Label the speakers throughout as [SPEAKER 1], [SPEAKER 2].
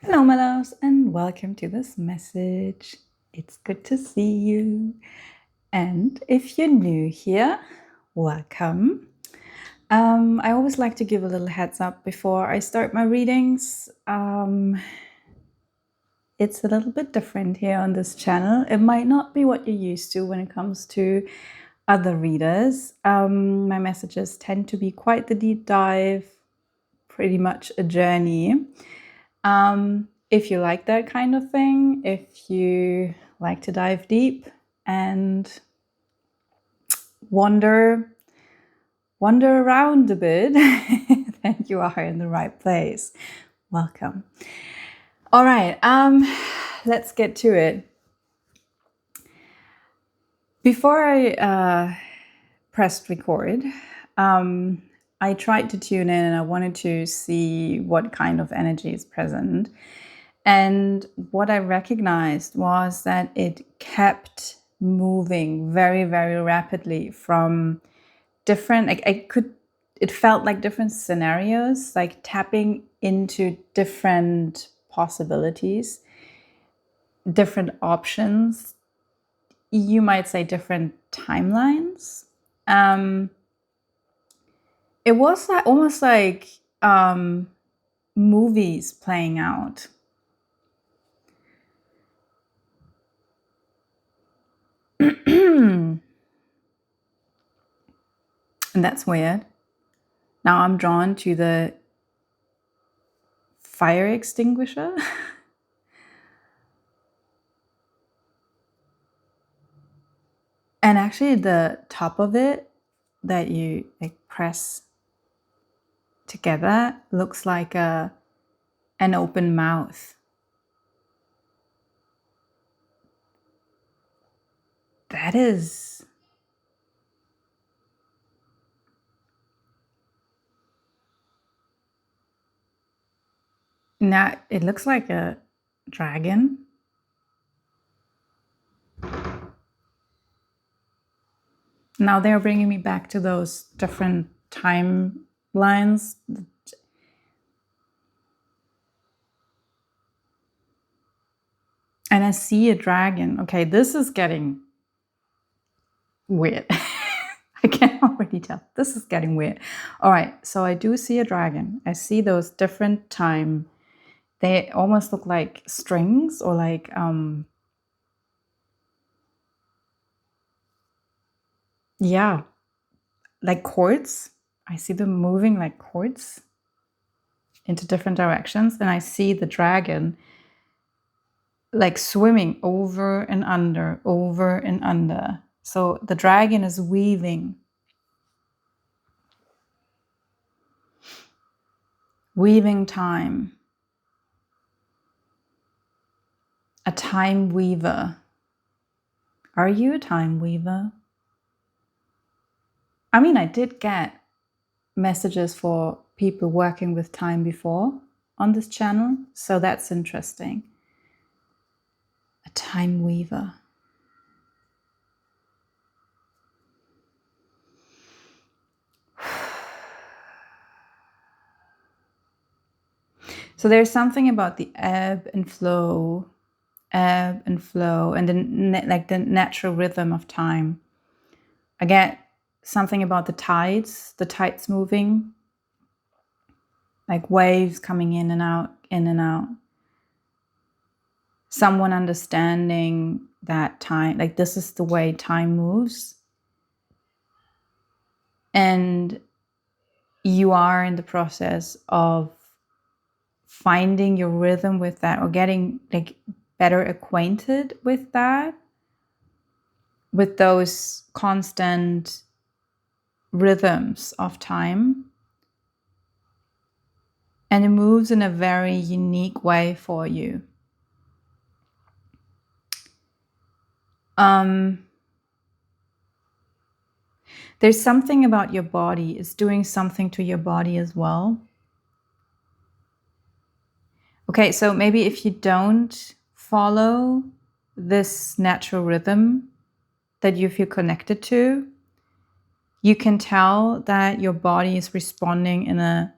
[SPEAKER 1] Hello, my loves, and welcome to this message. It's good to see you. And if you're new here, welcome. I always like to give a little heads up before I start my readings. It's a little bit different here on this channel. It might not be what you're used to when it comes to other readers. My messages tend to be quite the deep dive, pretty much a journey. If you like that kind of thing, if you like to dive deep and wander around a bit, then you are in the right place. Welcome. All right, let's get to it. Before I pressed record, I tried to tune in and I wanted to see what kind of energy is present. And what I recognized was that it kept moving very, very rapidly from different, it felt like different scenarios, like tapping into different possibilities, different options. You might say different timelines. It was almost like movies playing out. And that's weird. Now I'm drawn to the fire extinguisher. And actually the top of it that you press together looks like an open mouth. That is... Now it looks like a dragon. Now they're bringing me back to those different timelines. And I see a dragon. Okay, this is getting weird. I can already tell. This is getting weird. All right, so I do see a dragon. I see those different time. They almost look like strings or like yeah, like cords. I see them moving like cords into different directions, and I see the dragon like swimming over and under, over and under. So the dragon is weaving time. A time weaver. Are you a time weaver? I mean, I did get messages for people working with time before on this channel, so that's interesting. A time weaver. So there's something about the ebb and flow, and the natural rhythm of time. I get something about the tides moving, like waves coming in and out, in and out. Someone understanding that time, like this is the way time moves. And you are in the process of finding your rhythm with that, or getting like better acquainted with that, with those constant rhythms of time. And it moves in a very unique way for you. There's something about your body. It's doing something to your body as well. Okay, so maybe if you don't follow this natural rhythm that you feel connected to, you can tell that your body is responding in a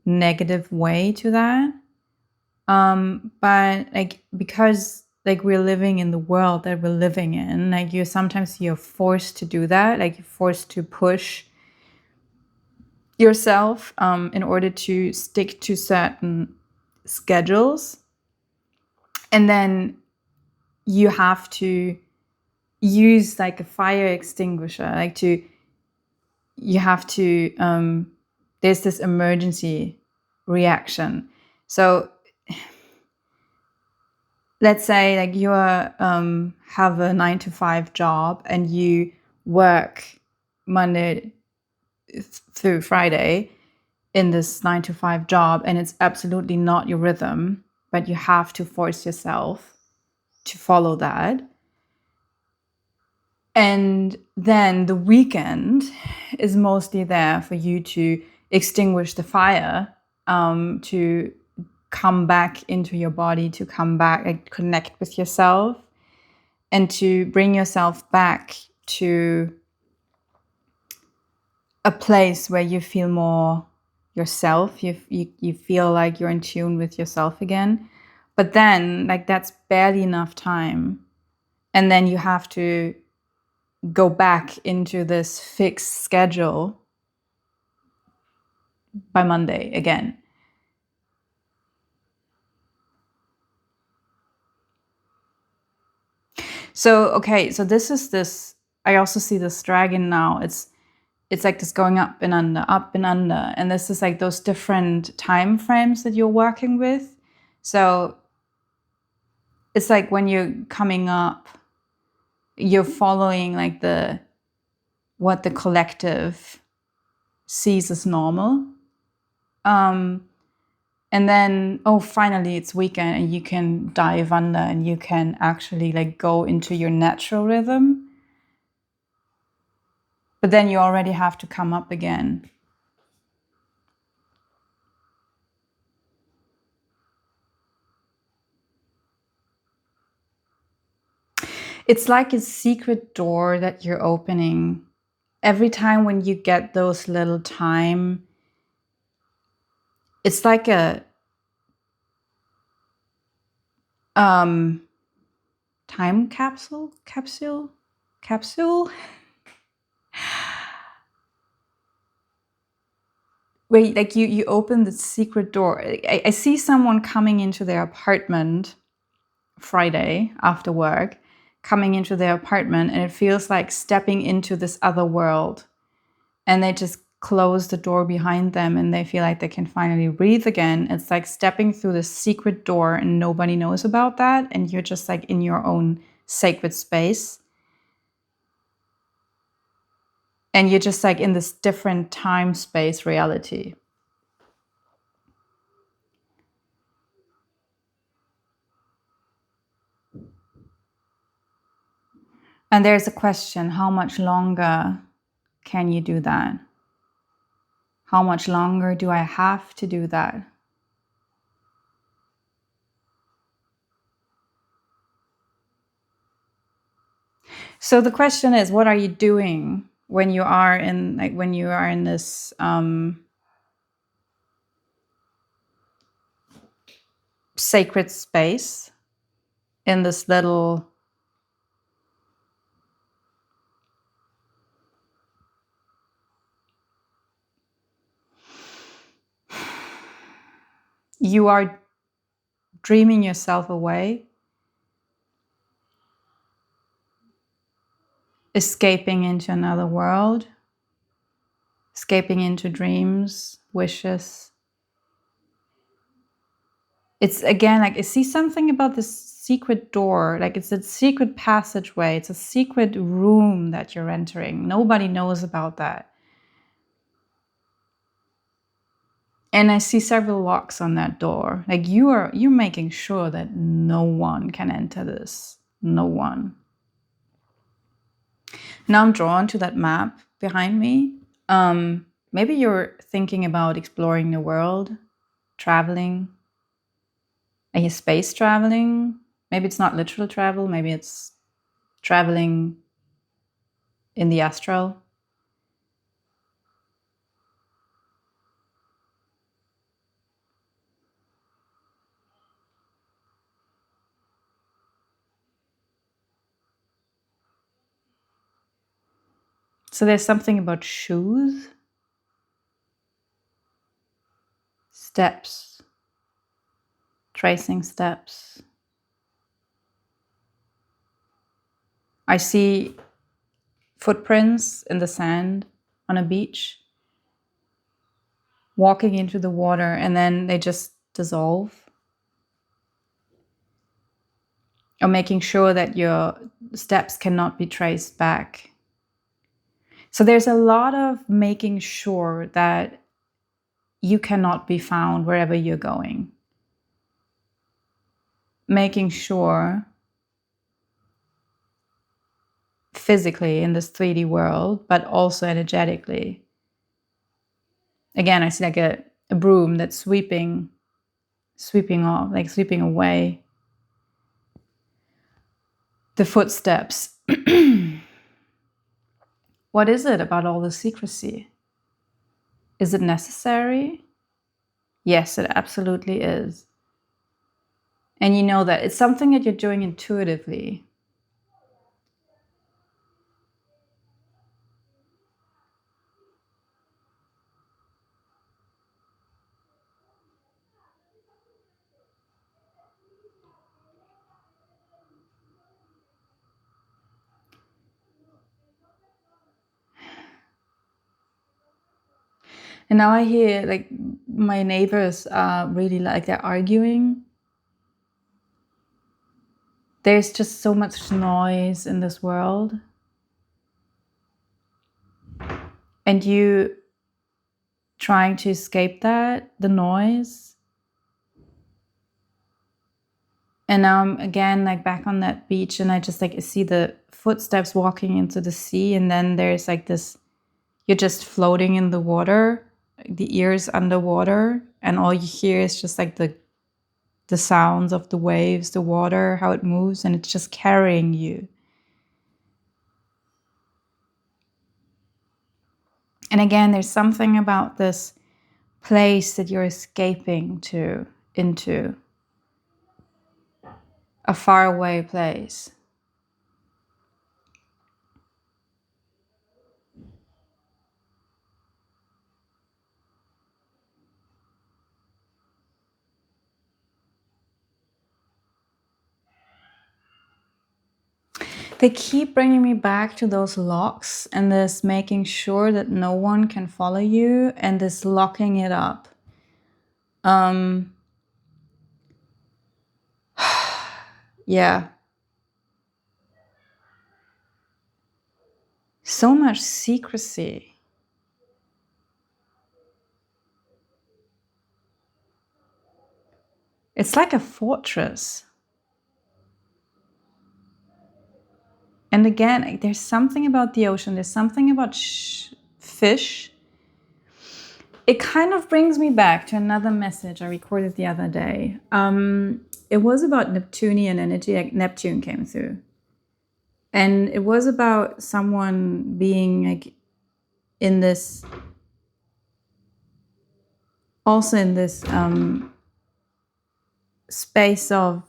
[SPEAKER 1] negative way to that. But like, because like we're living in the world that we're living in, like you're forced to do that, like you're forced to push yourself in order to stick to certain schedules. And then you have to use like a fire extinguisher, like to, you have to, there's this emergency reaction. So let's say like you are, have a 9 to 5 job and you work Monday through Friday in this 9 to 5 job, and it's absolutely not your rhythm, but you have to force yourself to follow that. And then the weekend is mostly there for you to extinguish the fire, to come back into your body, to come back and connect with yourself, and to bring yourself back to a place where you feel more yourself. You feel like you're in tune with yourself again. But then, like, that's barely enough time. And then you have to go back into this fixed schedule by Monday again. So, okay, so this, I also see this dragon now. It's like this going up and under, up and under. And this is like those different time frames that you're working with. So it's like when you're coming up, you're following like what the collective sees as normal. And then, oh, finally it's weekend and you can dive under and you can actually like go into your natural rhythm. But then you already have to come up again. It's like a secret door that you're opening. Every time when you get those little time, it's like a time capsule. Where like you open the secret door. I see someone coming into their apartment Friday after work, coming into their apartment, and it feels like stepping into this other world. And they just close the door behind them and they feel like they can finally breathe again. It's like stepping through the secret door and nobody knows about that. And you're just like in your own sacred space. And you're just like in this different time space reality. And there's a question, how much longer can you do that? How much longer do I have to do that? So the question is, what are you doing when you are in this sacred space, in this little you are dreaming yourself away, escaping into another world, escaping into dreams, wishes. It's again like I see something about this secret door, like it's a secret passageway, it's a secret room that you're entering. Nobody knows about that. And I see several locks on that door. Like you're making sure that no one can enter this. No one. Now I'm drawn to that map behind me. Maybe you're thinking about exploring the world, traveling. Are you space traveling? Maybe it's not literal travel. Maybe it's traveling in the astral. So there's something about shoes, steps, tracing steps. I see footprints in the sand on a beach, walking into the water, and then they just dissolve. Or making sure that your steps cannot be traced back. So there's a lot of making sure that you cannot be found wherever you're going. Making sure physically in this 3D world, but also energetically. Again, I see like a broom that's sweeping off, like sweeping away the footsteps. What is it about all the secrecy? Is it necessary? Yes, it absolutely is. And you know that it's something that you're doing intuitively. And now I hear like my neighbors are really like they're arguing. There's just so much noise in this world. And you trying to escape that, the noise. And now I'm again like back on that beach and I just like see the footsteps walking into the sea. And then there's like this, you're just floating in the water, the ears underwater. And all you hear is just like the sounds of the waves, the water, how it moves, and it's just carrying you. And again, there's something about this place that you're escaping into a faraway place. They keep bringing me back to those locks and this making sure that no one can follow you and this locking it up. Yeah. So much secrecy. It's like a fortress. And again, there's something about the ocean. There's something about fish. It kind of brings me back to another message I recorded the other day. It was about Neptunian energy, like Neptune came through. And it was about someone being like in this, also in this space of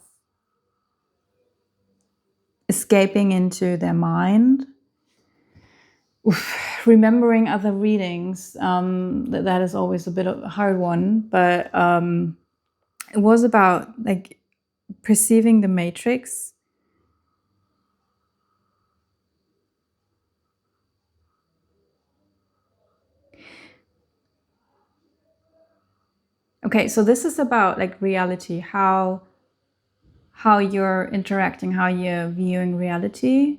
[SPEAKER 1] escaping into their mind. Oof, remembering other readings, that is always a bit of a hard one, but it was about like perceiving the matrix. Okay, so this is about like reality, how you're interacting, how you're viewing reality.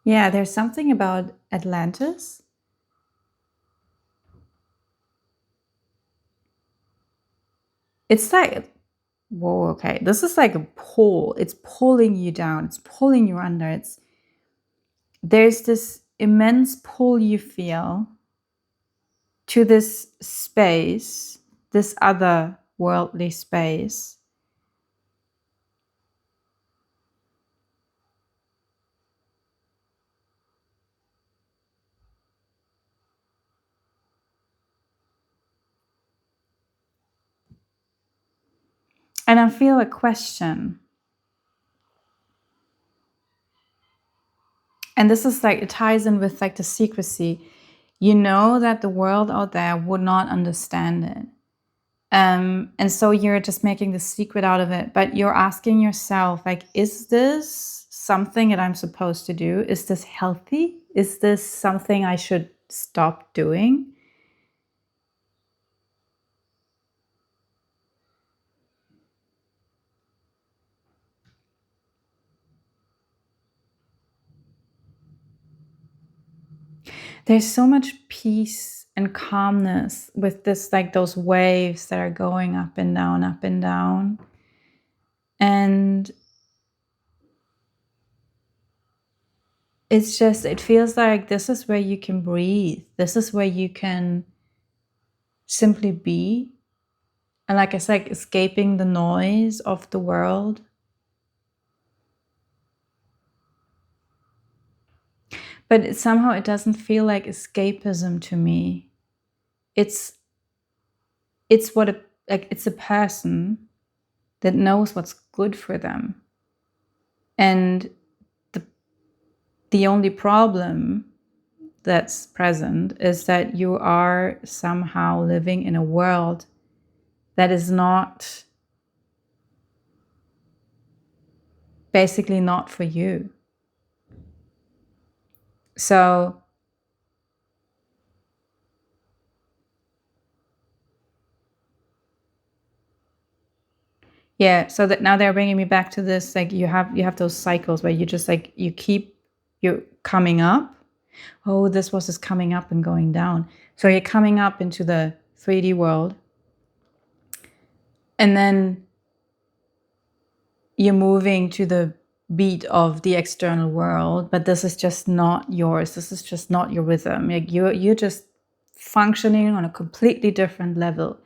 [SPEAKER 1] Yeah, there's something about Atlantis. It's like, whoa, okay, this is like a pull. It's pulling you down. It's pulling you under. There's this immense pull you feel to this space, this other worldly space. And I feel a question. And this is like, it ties in with like the secrecy. You know that the world out there would not understand it. And so you're just making the secret out of it, but you're asking yourself, like, is this something that I'm supposed to do? Is this healthy? Is this something I should stop doing? There's so much peace and calmness with this, like those waves that are going up and down, up and down. And it's just, it feels like this is where you can breathe. This is where you can simply be. And like I said, escaping the noise of the world. But somehow it doesn't feel like escapism to me. It's what it's a person that knows what's good for them. And the only problem that's present is that you are somehow living in a world that is not, basically not for you. So yeah, so that now they're bringing me back to this, like you have those cycles where you just like, you're coming up. Oh, this was just coming up and going down. So you're coming up into the 3D world. And then you're moving to the beat of the external world, but this is just not yours. This is just not your rhythm. Like you're just functioning on a completely different level.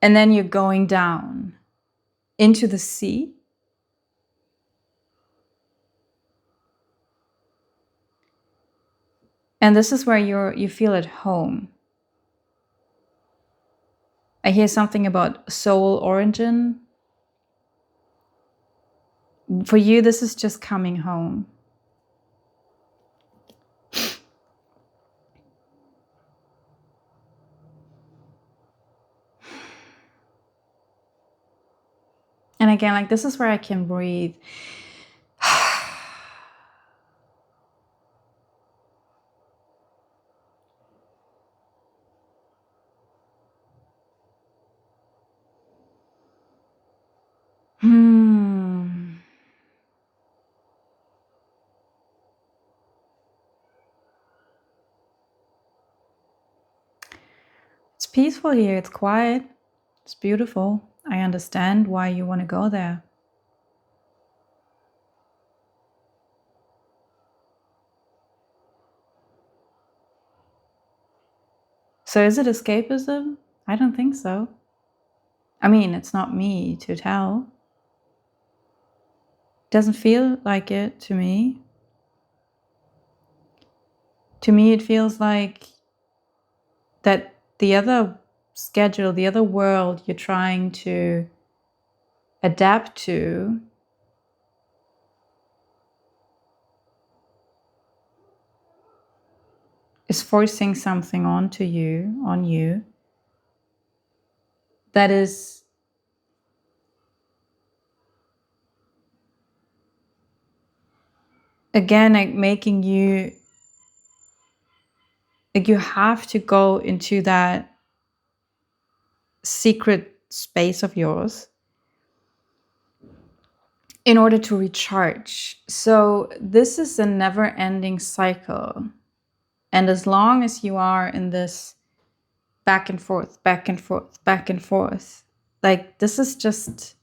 [SPEAKER 1] And then you're going down into the sea. And this is where you feel at home. I hear something about soul origin. For you, this is just coming home. And again, like this is where I can breathe. It's peaceful here. It's quiet. It's beautiful. I understand why you want to go there. So is it escapism? I don't think so. I mean, it's not me to tell. Doesn't feel like it to me. To me, it feels like that the other schedule, the other world you're trying to adapt to is forcing something on you, that is again like making you, like you have to go into that secret space of yours in order to recharge. So this is a never-ending cycle. And as long as you are in this back and forth, back and forth, back and forth, like this is just,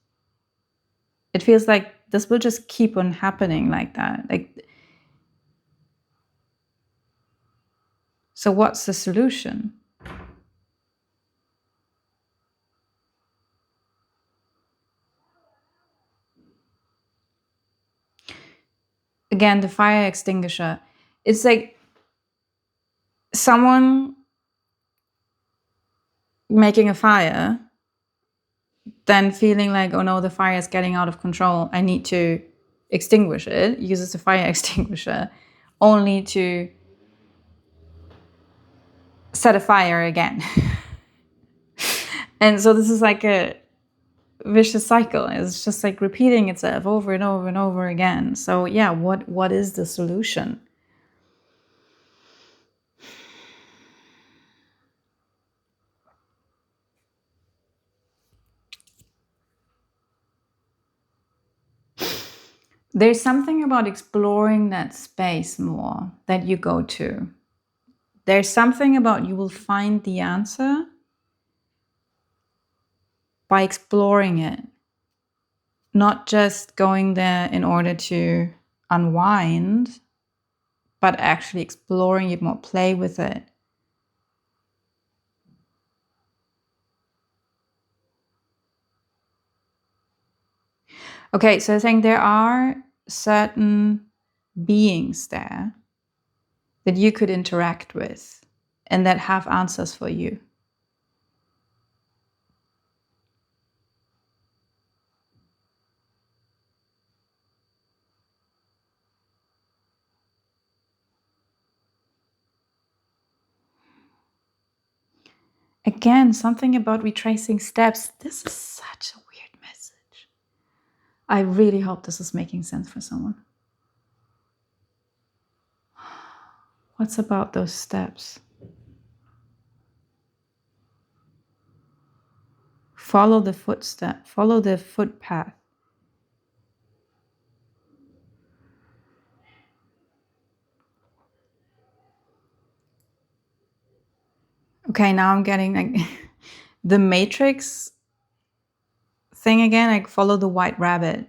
[SPEAKER 1] it feels like this will just keep on happening like that. Like, so what's the solution? Again, the fire extinguisher. It's like someone making a fire then feeling like, oh no, the fire is getting out of control, I need to extinguish it, uses the fire extinguisher, only to set a fire again. And so this is like a vicious cycle. It's just like repeating itself over and over and over again. So yeah, what is the solution? There's something about exploring that space more that you go to. There's something about you will find the answer by exploring it, not just going there in order to unwind, but actually exploring it more, play with it. Okay, so I think there are certain beings there that you could interact with and that have answers for you. Again, something about retracing steps. This is such a weird message. I really hope this is making sense for someone. What's about those steps? Follow the footstep, follow the footpath. Okay, now I'm getting like the Matrix thing again, like follow the white rabbit.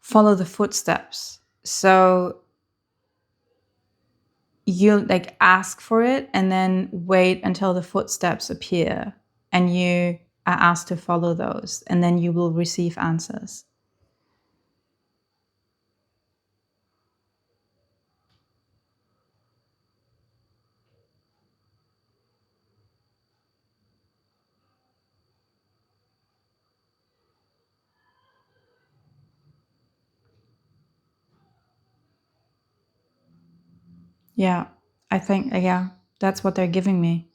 [SPEAKER 1] Follow the footsteps. So you like ask for it and then wait until the footsteps appear and you are asked to follow those, and then you will receive answers. Yeah, I think, yeah, that's what they're giving me.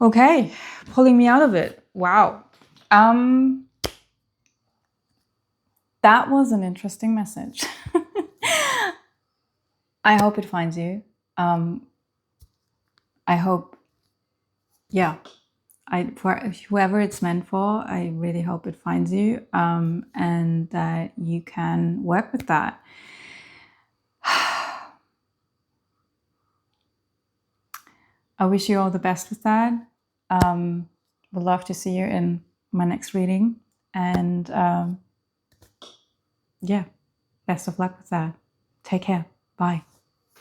[SPEAKER 1] Okay, pulling me out of it. Wow. That was an interesting message. I hope it finds you. I hope, yeah, for whoever it's meant for, I really hope it finds you, and that you can work with that. I wish you all the best with that. Would love to see you in my next reading, and yeah, best of luck with that. Take care. Bye.